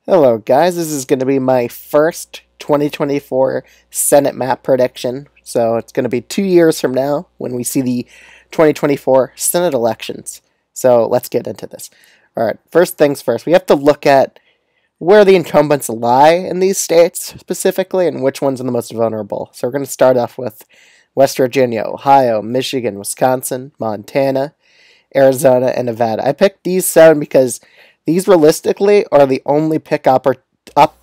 Hello, guys. This is going to be my first 2024 Senate map prediction. So it's going to be 2 years from now when we see the 2024 Senate elections. So let's get into this. All right, first things first, we have to look at where the incumbents lie in these states specifically and which ones are the most vulnerable. So we're going to start off with West Virginia, Ohio, Michigan, Wisconsin, Montana, Arizona, and Nevada. I picked these seven because these realistically are the only let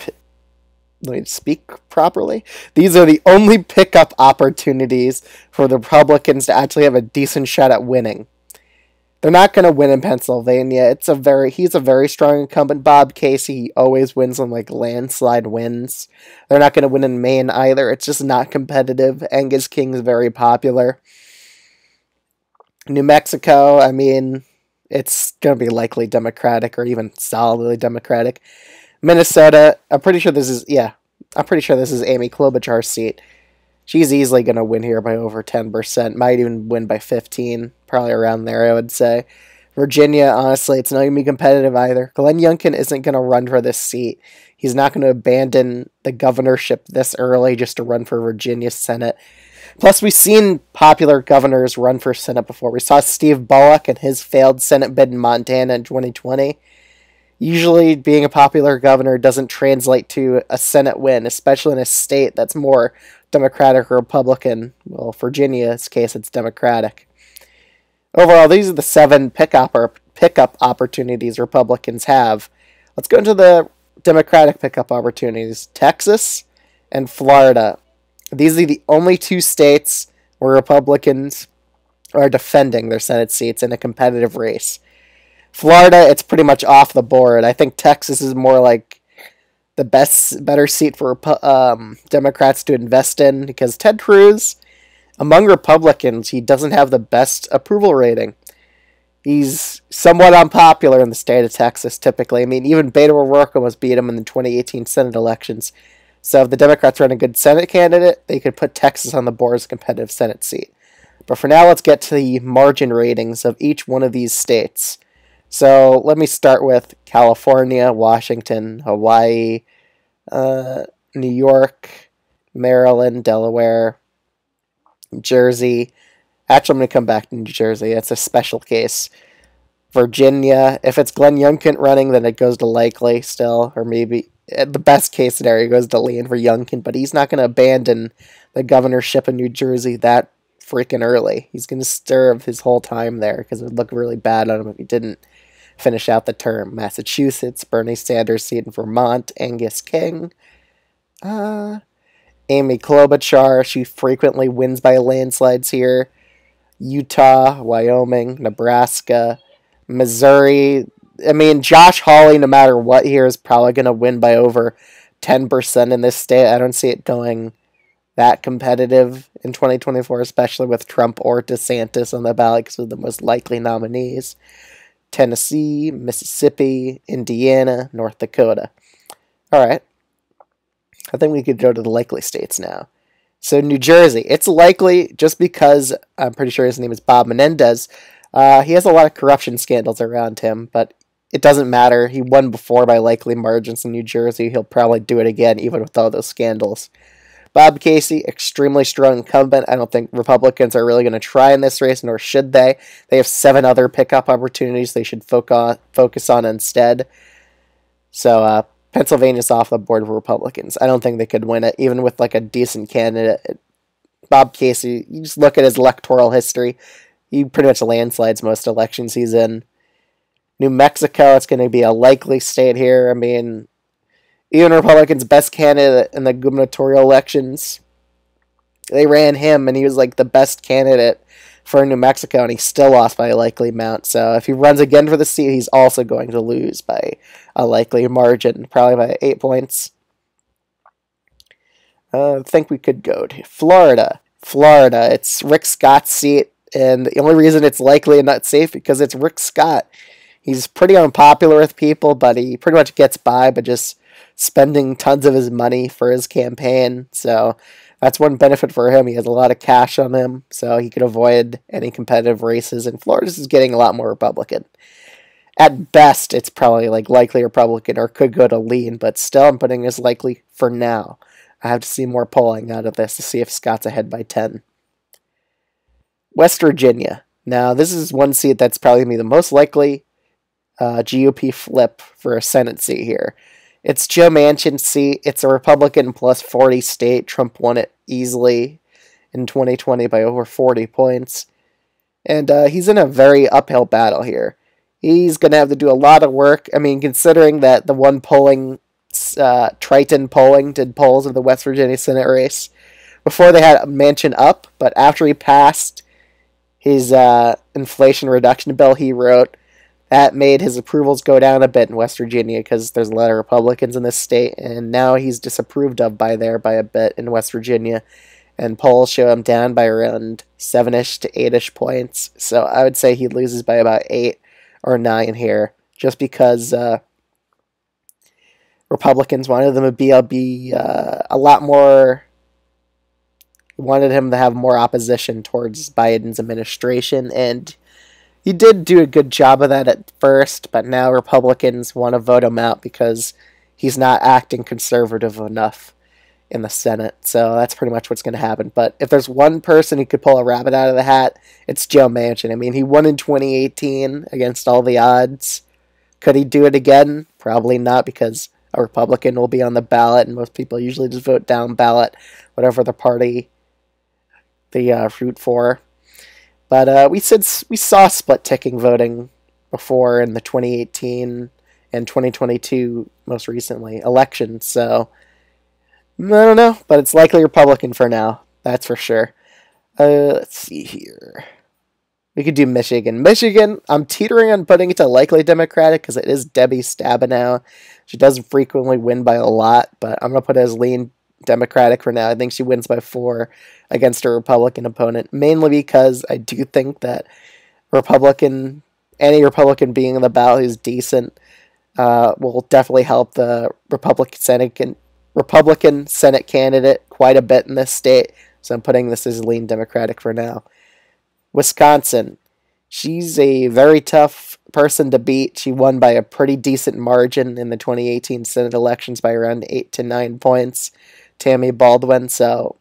me speak properly. These are the only pickup opportunities for the Republicans to actually have a decent shot at winning. They're not going to win in Pennsylvania. He's a very strong incumbent. Bob Casey always wins on like landslide wins. They're not going to win in Maine either. It's just not competitive. Angus King is very popular. New Mexico, it's going to be likely Democratic or even solidly Democratic. Minnesota, I'm pretty sure this is Amy Klobuchar's seat. She's easily going to win here by over 10%. Might even win by 15, probably around there, I would say. Virginia, honestly, it's not going to be competitive either. Glenn Youngkin isn't going to run for this seat. He's not going to abandon the governorship this early just to run for Virginia Senate. Plus, we've seen popular governors run for Senate before. We saw Steve Bullock and his failed Senate bid in Montana in 2020. Usually, being a popular governor doesn't translate to a Senate win, especially in a state that's more Democratic or Republican. Well, Virginia's case, it's Democratic. Overall, these are the seven pickup opportunities Republicans have. Let's go into the Democratic pickup opportunities. Texas and Florida. These are the only two states where Republicans are defending their Senate seats in a competitive race. Florida, it's pretty much off the board. I think Texas is more like the better seat for Democrats to invest in because Ted Cruz, among Republicans, he doesn't have the best approval rating. He's somewhat unpopular in the state of Texas, typically. Even Beto O'Rourke almost beat him in the 2018 Senate elections. So if the Democrats run a good Senate candidate, they could put Texas on the board as a competitive Senate seat. But for now, let's get to the margin ratings of each one of these states. So let me start with California, Washington, Hawaii, New York, Maryland, Delaware, Jersey. Actually, I'm going to come back to New Jersey. It's a special case. Virginia, if it's Glenn Youngkin running, then it goes to likely still, or maybe the best case scenario goes to lean for Youngkin, but he's not going to abandon the governorship in New Jersey that freaking early. He's going to serve his whole time there because it would look really bad on him if he didn't finish out the term. Massachusetts, Bernie Sanders' seat in Vermont, Angus King. Amy Klobuchar, she frequently wins by landslides here. Utah, Wyoming, Nebraska, Missouri. Josh Hawley, no matter what here, is probably going to win by over 10% in this state. I don't see it going that competitive in 2024, especially with Trump or DeSantis on the ballot because they're the most likely nominees. Tennessee, Mississippi, Indiana, North Dakota. All right. I think we could go to the likely states now. So New Jersey, it's likely just because I'm pretty sure his name is Bob Menendez. He has a lot of corruption scandals around him, but it doesn't matter. He won before by likely margins in New Jersey. He'll probably do it again, even with all those scandals. Bob Casey, extremely strong incumbent. I don't think Republicans are really going to try in this race, nor should they. They have 7 other pickup opportunities they should focus on instead. So Pennsylvania's off the board for Republicans. I don't think they could win it, even with like a decent candidate. Bob Casey, you just look at his electoral history. He pretty much landslides most elections he's in. New Mexico, it's going to be a likely state here. Even Republicans' best candidate in the gubernatorial elections, they ran him, and he was like the best candidate for New Mexico, and he still lost by a likely amount. So if he runs again for the seat, he's also going to lose by a likely margin, probably by 8 points. I think we could go to Florida. Florida, it's Rick Scott's seat, and the only reason it's likely and not safe because it's Rick Scott. He's pretty unpopular with people, but he pretty much gets by by just spending tons of his money for his campaign. So that's one benefit for him. He has a lot of cash on him, so he could avoid any competitive races. And Florida's is getting a lot more Republican. At best, it's probably like likely Republican or could go to lean, but still I'm putting as likely for now. I have to see more polling out of this to see if Scott's ahead by 10. West Virginia. Now, this is one seat that's probably going to be the most likely GOP flip for a Senate seat here. It's Joe Manchin's seat. It's a Republican plus 40 state. Trump won it easily in 2020 by over 40 points. And he's in a very uphill battle here. He's going to have to do a lot of work. I mean, considering that the one polling, Triton Polling, did polls of the West Virginia Senate race before they had Manchin up, but after he passed his inflation reduction bill he wrote, that made his approvals go down a bit in West Virginia because there's a lot of Republicans in this state, and now he's disapproved of by a bit in West Virginia, and polls show him down by around 7-ish to 8-ish points, so I would say he loses by about 8 or 9 here, just because Republicans wanted them to be a lot more, wanted him to have more opposition towards Biden's administration, and he did do a good job of that at first, but now Republicans want to vote him out because he's not acting conservative enough in the Senate. So that's pretty much what's going to happen. But if there's one person who could pull a rabbit out of the hat, it's Joe Manchin. I mean, he won in 2018 against all the odds. Could he do it again? Probably not, because a Republican will be on the ballot, and most people usually just vote down ballot, whatever the party they root for. But we saw split-ticking voting before in the 2018 and 2022, most recently, elections. So, I don't know, but it's likely Republican for now. That's for sure. Let's see here. We could do Michigan. Michigan, I'm teetering on putting it to likely Democratic because it is Debbie Stabenow. She does frequently win by a lot, but I'm going to put it as lean Democratic for now. I think she wins by 4 against a Republican opponent, mainly because I do think that any Republican being in the ballot who's decent will definitely help the Republican Senate candidate quite a bit in this state. So I'm putting this as lean Democratic for now. Wisconsin. She's a very tough person to beat. She won by a pretty decent margin in the 2018 Senate elections by around 8 to 9 points. Tammy Baldwin. So,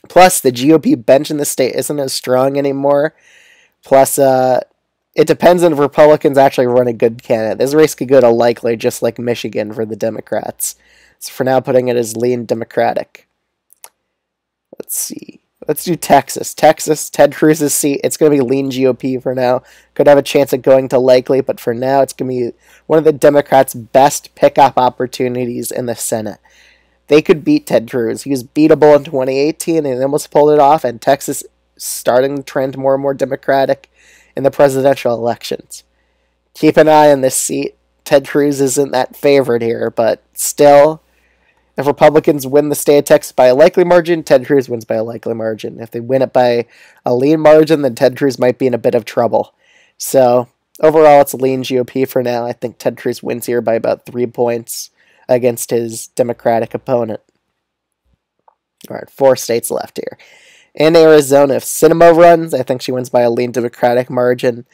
plus the GOP bench in the state isn't as strong anymore. Plus, it depends on if Republicans actually run a good candidate. This race could go to likely, just like Michigan for the Democrats. So for now, putting it as lean Democratic. Let's see. Let's do Texas. Texas, Ted Cruz's seat. It's going to be lean GOP for now. Could have a chance of going to likely, but for now, it's going to be one of the Democrats' best pickup opportunities in the Senate. They could beat Ted Cruz. He was beatable in 2018 and almost pulled it off, and Texas starting to trend more and more Democratic in the presidential elections. Keep an eye on this seat. Ted Cruz isn't that favored here, but still, if Republicans win the state of Texas by a likely margin, Ted Cruz wins by a likely margin. If they win it by a lean margin, then Ted Cruz might be in a bit of trouble. So, overall, it's a lean GOP for now. I think Ted Cruz wins here by about 3 points against his Democratic opponent. All right, 4 states left here. In Arizona, if Sinema runs, I think she wins by a lean Democratic margin.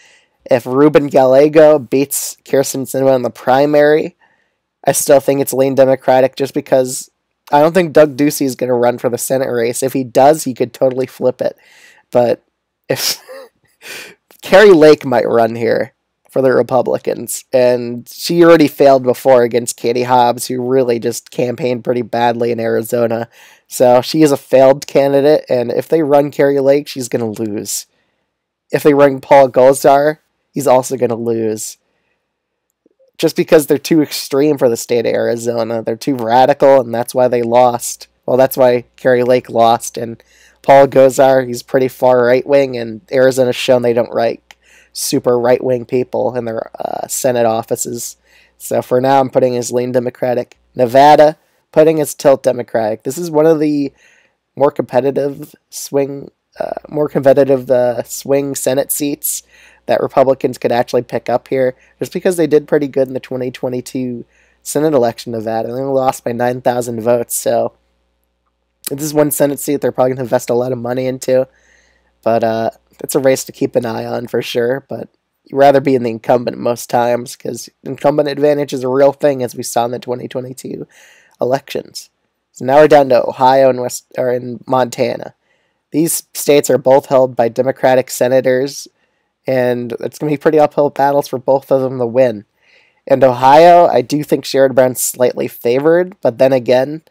If Ruben Gallego beats Kyrsten Sinema in the primary, I still think it's lean Democratic just because I don't think Doug Ducey is going to run for the Senate race. If he does, he could totally flip it. But if Kari Lake might run here for the Republicans, and she already failed before against Katie Hobbs, who really just campaigned pretty badly in Arizona. So she is a failed candidate, and if they run Kari Lake, she's going to lose. If they run Paul Gosar, he's also going to lose. Just because they're too extreme for the state of Arizona. They're too radical, and that's why they lost. Well, that's why Kari Lake lost, and Paul Gosar, he's pretty far right-wing, and Arizona's shown they don't like super right-wing people in their Senate offices. So for now, I'm putting as lean Democratic. Nevada, putting as tilt Democratic. This is one of the more competitive swing Senate seats that Republicans could actually pick up here, just because they did pretty good in the 2022 Senate election in Nevada. They only lost by 9,000 votes, so this is one Senate seat they're probably going to invest a lot of money into. But it's a race to keep an eye on for sure. But rather be in the incumbent most times, because incumbent advantage is a real thing, as we saw in the 2022 elections. So now we're down to Ohio and Montana. These states are both held by Democratic senators, and it's going to be pretty uphill battles for both of them to win. In Ohio, I do think Sherrod Brown's slightly favored, but then again,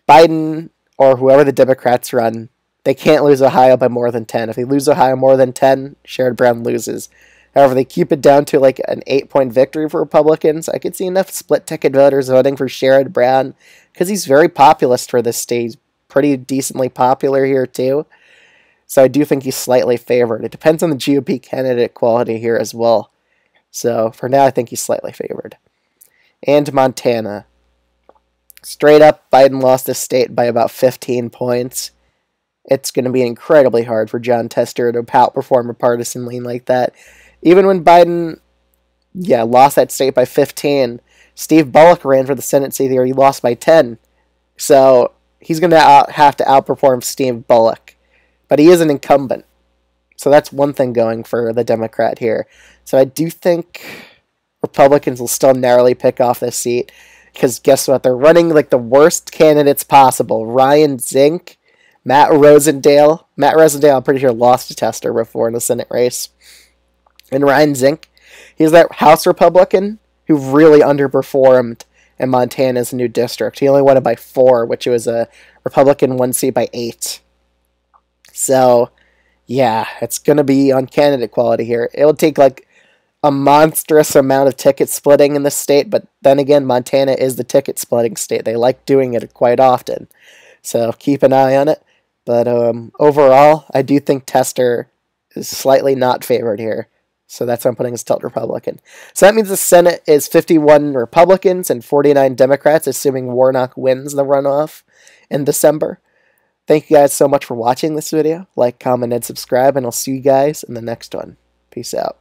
Biden or whoever the Democrats run, they can't lose Ohio by more than 10. If they lose Ohio more than 10, Sherrod Brown loses. However, they keep it down to like an 8-point victory for Republicans. I could see enough split-ticket voters voting for Sherrod Brown because he's very populist for this state. He's pretty decently popular here, too. So I do think he's slightly favored. It depends on the GOP candidate quality here as well. So for now, I think he's slightly favored. And Montana. Straight up, Biden lost this state by about 15 points. It's going to be incredibly hard for Jon Tester to outperform a partisan lean like that. Even when Biden, lost that state by 15, Steve Bullock ran for the Senate seat here. He lost by 10. So he's going to have to outperform Steve Bullock. But he is an incumbent. So that's one thing going for the Democrat here. So I do think Republicans will still narrowly pick off this seat. Because guess what? They're running like the worst candidates possible. Ryan Zink, Matt Rosendale. Matt Rosendale, I'm pretty sure, lost to Tester before in the Senate race. And Ryan Zink, he's that House Republican who really underperformed in Montana's new district. He only won it by 4, which was a Republican 1 seat by 8. So, yeah, it's going to be on candidate quality here. It'll take like a monstrous amount of ticket splitting in the state, but then again, Montana is the ticket splitting state. They like doing it quite often. So keep an eye on it. But overall, I do think Tester is slightly not favored here. So that's why I'm putting his tilt Republican. So that means the Senate is 51 Republicans and 49 Democrats, assuming Warnock wins the runoff in December. Thank you guys so much for watching this video. Like, comment, and subscribe, and I'll see you guys in the next one. Peace out.